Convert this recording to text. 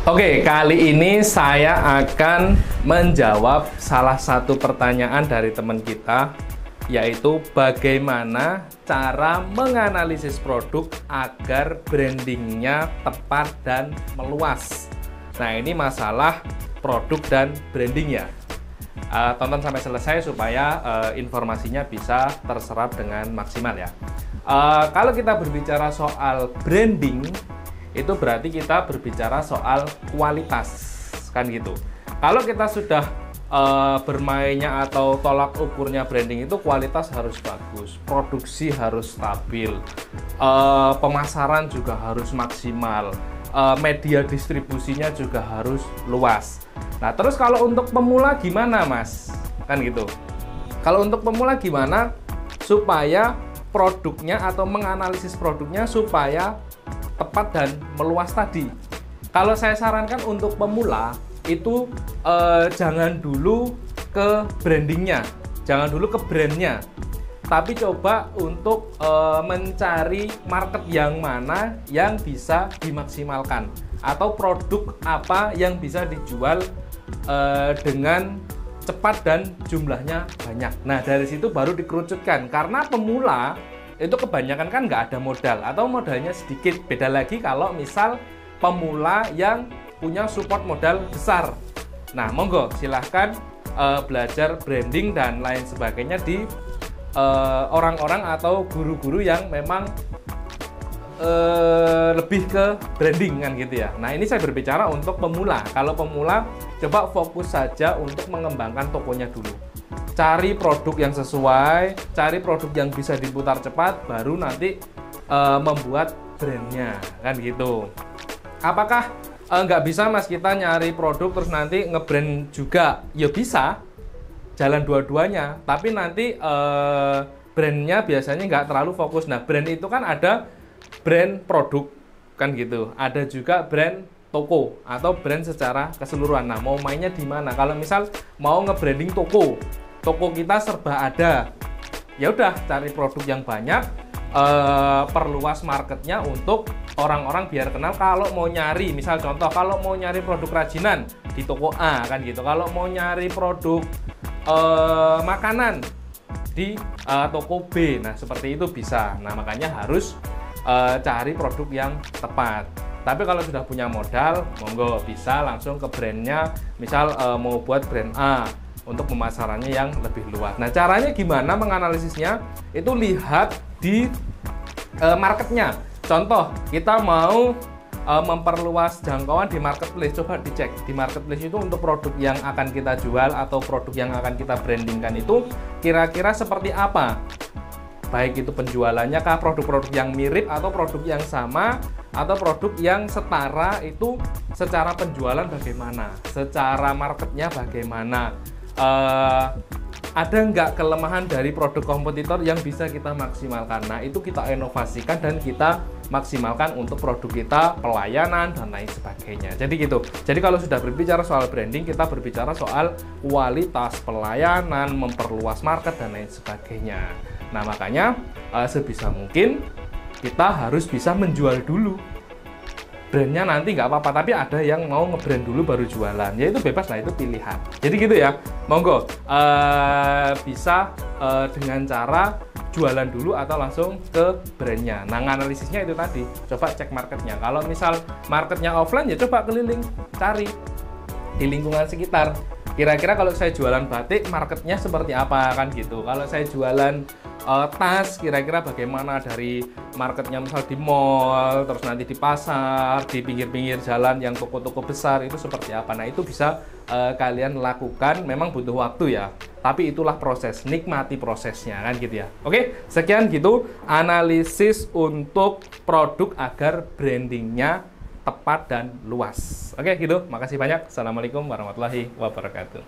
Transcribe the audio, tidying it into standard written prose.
Oke, kali ini saya akan menjawab salah satu pertanyaan dari teman kita, yaitu bagaimana cara menganalisis produk agar brandingnya tepat dan meluas. Nah, ini masalah produk dan branding ya. Tonton sampai selesai supaya informasinya bisa terserap dengan maksimal ya. Kalau kita berbicara soal branding, itu berarti kita berbicara soal kualitas, kan gitu. Kalau kita sudah bermainnya atau tolak ukurnya branding itu kualitas harus bagus, produksi harus stabil, pemasaran juga harus maksimal, media distribusinya juga harus luas. Nah, terus kalau untuk pemula gimana, Mas? Kan gitu. Kalau untuk pemula gimana supaya produknya atau menganalisis produknya supaya tepat dan meluas tadi? Kalau saya sarankan untuk pemula itu jangan dulu ke brandingnya, jangan dulu ke brandnya, tapi coba untuk mencari market yang mana yang bisa dimaksimalkan atau produk apa yang bisa dijual dengan cepat dan jumlahnya banyak. Nah, dari situ baru dikerucutkan, karena pemula itu kebanyakan kan nggak ada modal atau modalnya sedikit. Beda lagi kalau misal pemula yang punya support modal besar. Nah, monggo silahkan belajar branding dan lain sebagainya di orang-orang atau guru-guru yang memang lebih ke branding kan gitu ya. Nah, ini saya berbicara untuk pemula. Kalau pemula coba fokus saja untuk mengembangkan tokonya dulu. Cari produk yang sesuai, cari produk yang bisa diputar cepat, baru nanti membuat brandnya, kan gitu. Apakah nggak bisa, Mas, kita nyari produk terus nanti nge-brand juga? Ya bisa, jalan dua-duanya, tapi nanti brandnya biasanya nggak terlalu fokus. Nah, brand itu kan ada brand produk, kan gitu. Ada juga brand toko atau brand secara keseluruhan. Nah, mau mainnya di mana? Kalau misal mau nge-branding toko kita serba ada, ya udah cari produk yang banyak, perluas marketnya untuk orang-orang biar kenal. Kalau mau nyari, misal contoh, kalau mau nyari produk kerajinan di toko A, kan gitu. Kalau mau nyari produk makanan di toko B, nah seperti itu bisa. Nah, makanya harus cari produk yang tepat. Tapi kalau sudah punya modal, monggo bisa langsung ke brandnya. Misal mau buat brand A untuk pemasarannya yang lebih luas. Nah, caranya gimana menganalisisnya? Itu lihat di marketnya. Contoh, kita mau memperluas jangkauan di marketplace, coba dicek di marketplace itu untuk produk yang akan kita jual atau produk yang akan kita brandingkan itu kira-kira seperti apa? Baik itu penjualannya kah, produk-produk yang mirip atau produk yang sama, atau produk yang setara, itu secara penjualan bagaimana, secara marketnya bagaimana, ada nggak kelemahan dari produk kompetitor yang bisa kita maksimalkan. Nah, itu kita inovasikan dan kita maksimalkan untuk produk kita, pelayanan dan lain sebagainya. Jadi gitu. Jadi kalau sudah berbicara soal branding, kita berbicara soal kualitas pelayanan, memperluas market dan lain sebagainya. Nah, makanya sebisa mungkin kita harus bisa menjual dulu. Brandnya nanti nggak apa-apa, tapi ada yang mau nge-brand dulu baru jualan, ya itu bebas lah, itu pilihan. Jadi gitu ya, monggo bisa dengan cara jualan dulu atau langsung ke brandnya. Nah, analisisnya itu tadi, coba cek marketnya. Kalau misal marketnya offline, ya coba keliling, cari di lingkungan sekitar. Kira-kira kalau saya jualan batik, marketnya seperti apa, kan gitu. Kalau saya jualan tas, kira-kira bagaimana dari marketnya, misal di mall, terus nanti di pasar, di pinggir-pinggir jalan yang toko-toko besar, itu seperti apa. Nah, itu bisa kalian lakukan. Memang butuh waktu ya, tapi itulah proses, nikmati prosesnya, kan gitu ya. Oke, sekian gitu analisis untuk produk agar brandingnya tepat dan luas. Oke, gitu. Makasih banyak. Assalamualaikum warahmatullahi wabarakatuh.